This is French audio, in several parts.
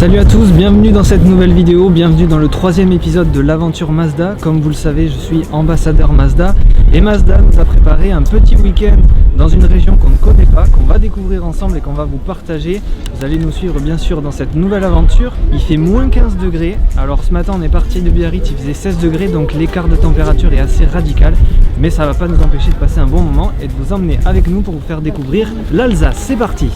Salut à tous, bienvenue dans cette nouvelle vidéo, bienvenue dans le troisième épisode de l'aventure Mazda. Comme vous le savez, je suis ambassadeur Mazda et Mazda nous a préparé un petit week-end dans une région qu'on ne connaît pas, qu'on va découvrir ensemble et qu'on va vous partager. Vous allez nous suivre bien sûr dans cette nouvelle aventure. Il fait moins 15 degrés, alors ce matin on est parti de Biarritz, il faisait 16 degrés, donc l'écart de température est assez radical, mais ça ne va pas nous empêcher de passer un bon moment et de vous emmener avec nous pour vous faire découvrir l'Alsace. C'est parti!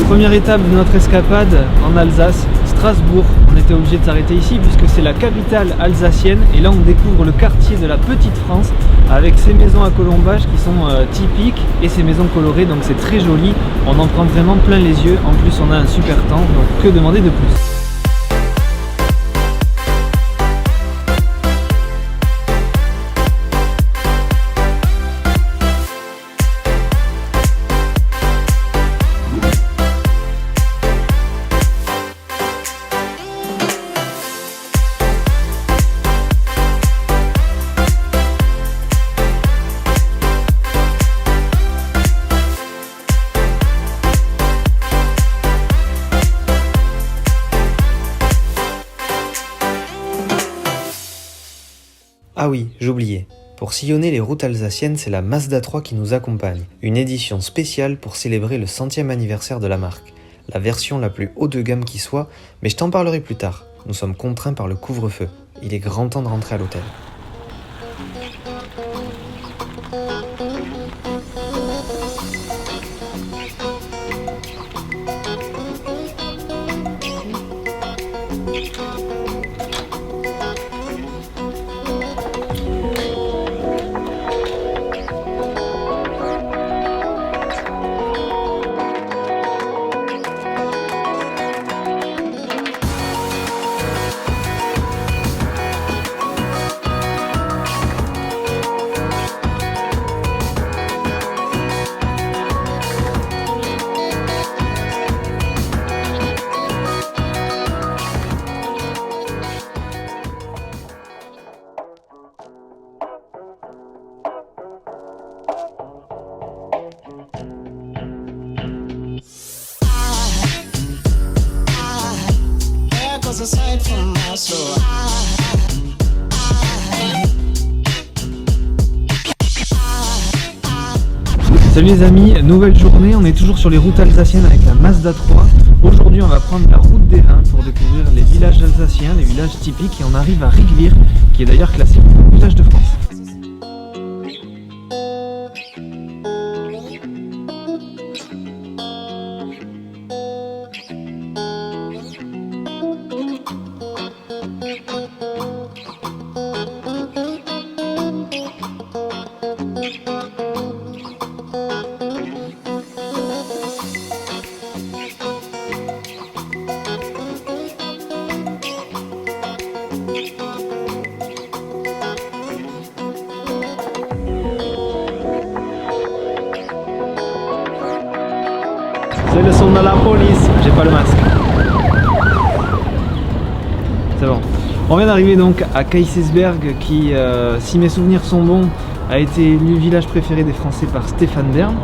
Première étape de notre escapade en Alsace, Strasbourg. On était obligé de s'arrêter ici puisque c'est la capitale alsacienne et là on découvre le quartier de la Petite France avec ses maisons à colombages qui sont typiques et ses maisons colorées, donc c'est très joli, on en prend vraiment plein les yeux, en plus on a un super temps, donc que demander de plus? Ah oui, j'oubliais. Pour sillonner les routes alsaciennes, c'est la Mazda 3 qui nous accompagne. Une édition spéciale pour célébrer le 100e anniversaire de la marque. La version la plus haut de gamme qui soit, mais je t'en parlerai plus tard. Nous sommes contraints par le couvre-feu. Il est grand temps de rentrer à l'hôtel. Salut les amis, nouvelle journée, on est toujours sur les routes alsaciennes avec la Mazda 3. Aujourd'hui on va prendre la route des Vins pour découvrir les villages alsaciens, les villages typiques, et on arrive à Rigvir, qui est d'ailleurs classé pour village de France. C'est le son de la police, j'ai pas le masque. C'est bon. On vient d'arriver donc à Kaysersberg qui, si mes souvenirs sont bons, a été élu village préféré des Français par Stéphane Bern.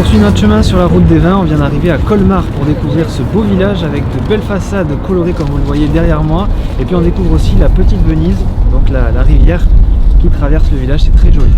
poursuit notre chemin sur la route des vins, on vient d'arriver à Colmar pour découvrir ce beau village avec de belles façades colorées comme vous le voyez derrière moi. Et puis on découvre aussi la petite Venise, donc la rivière qui traverse le village, c'est très joli.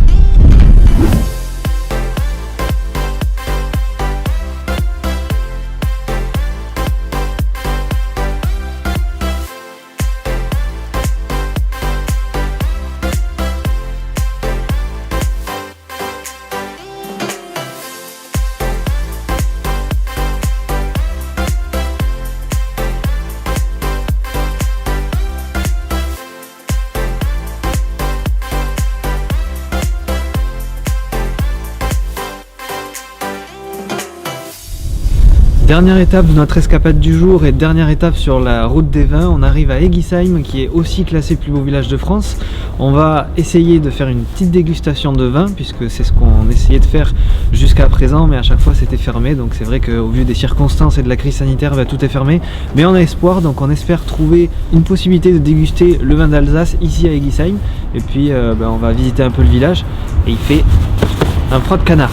Dernière étape de notre escapade du jour et dernière étape sur la route des vins, on arrive à Eguisheim qui est aussi classé plus beau village de France. On va essayer de faire une petite dégustation de vin puisque c'est ce qu'on essayait de faire jusqu'à présent, mais à chaque fois c'était fermé, donc c'est vrai qu'au vu des circonstances et de la crise sanitaire, tout est fermé, mais on a espoir, donc on espère trouver une possibilité de déguster le vin d'Alsace ici à Eguisheim, et puis on va visiter un peu le village, et il fait un froid de canard.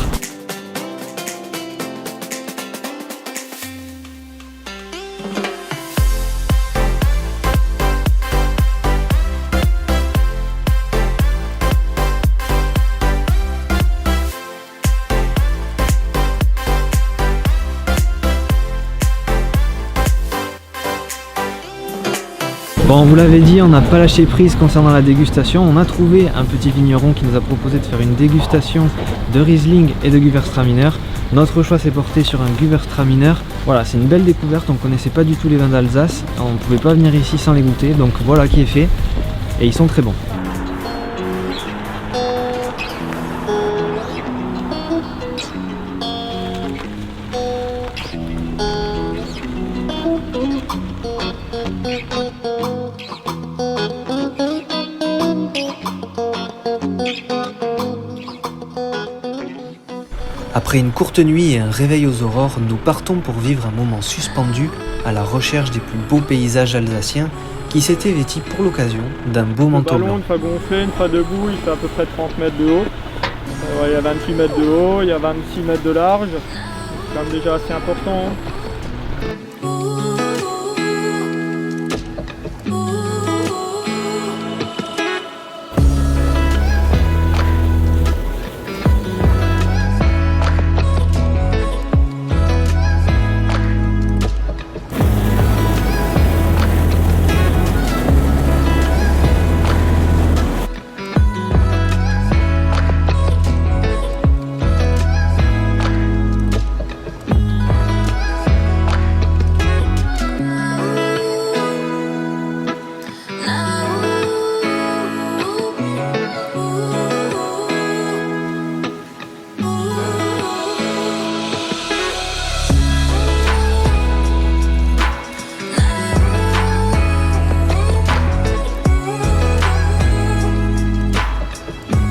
Bon, vous l'avez dit, on n'a pas lâché prise concernant la dégustation. On a trouvé un petit vigneron qui nous a proposé de faire une dégustation de Riesling et de Gewürztraminer. Notre choix s'est porté sur un Gewürztraminer. Voilà, c'est une belle découverte, on ne connaissait pas du tout les vins d'Alsace. On ne pouvait pas venir ici sans les goûter, donc voilà qui est fait. Et ils sont très bons. Après une courte nuit et un réveil aux aurores, nous partons pour vivre un moment suspendu à la recherche des plus beaux paysages alsaciens qui s'étaient vêtis pour l'occasion d'un beau manteau blanc. Une fois gonflé, une fois debout, il fait à peu près 30 mètres de haut. Il y a 28 mètres de haut, il y a 26 mètres de large. C'est quand même déjà assez important.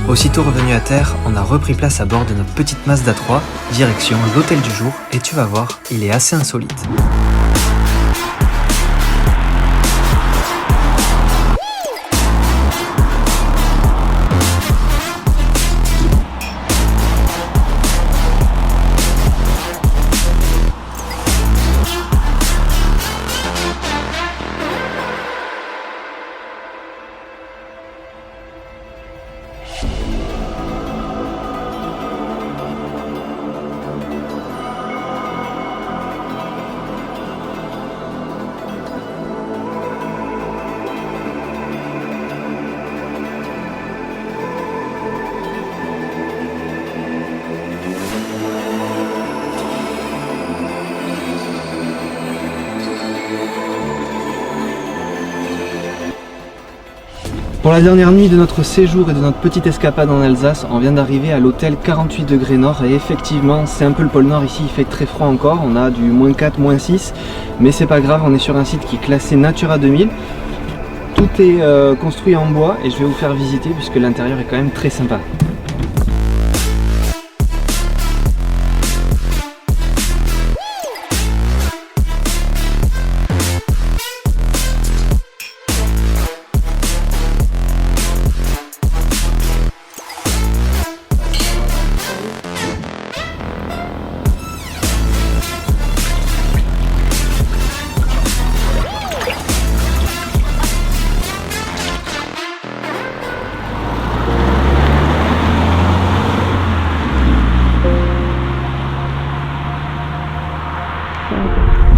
Aussitôt revenu à terre, on a repris place à bord de notre petite Mazda 3, direction l'hôtel du jour, et tu vas voir, il est assez insolite. Pour la dernière nuit de notre séjour et de notre petite escapade en Alsace, on vient d'arriver à l'hôtel 48 degrés nord et effectivement c'est un peu le pôle nord ici, il fait très froid encore, on a du -4, -6, mais c'est pas grave, on est sur un site qui est classé Natura 2000. Tout est construit en bois et je vais vous faire visiter puisque l'intérieur est quand même très sympa.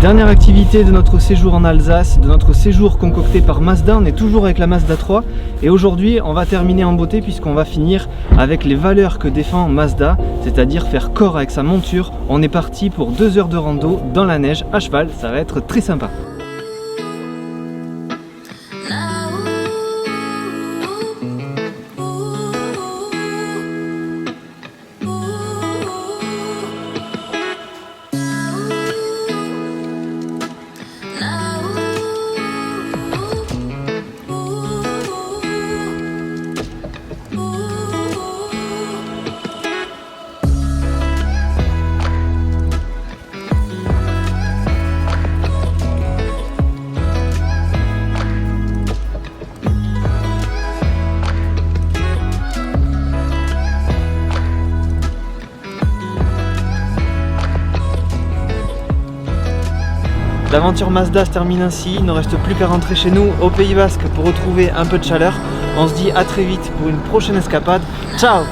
Dernière activité de notre séjour en Alsace, de notre séjour concocté par Mazda. On est toujours avec la Mazda 3 et aujourd'hui on va terminer en beauté puisqu'on va finir avec les valeurs que défend Mazda, c'est-à-dire faire corps avec sa monture. On est parti pour 2 heures de rando dans la neige à cheval, ça va être très sympa. L'aventure Mazda se termine ainsi, il ne reste plus qu'à rentrer chez nous au Pays Basque pour retrouver un peu de chaleur. On se dit à très vite pour une prochaine escapade. Ciao!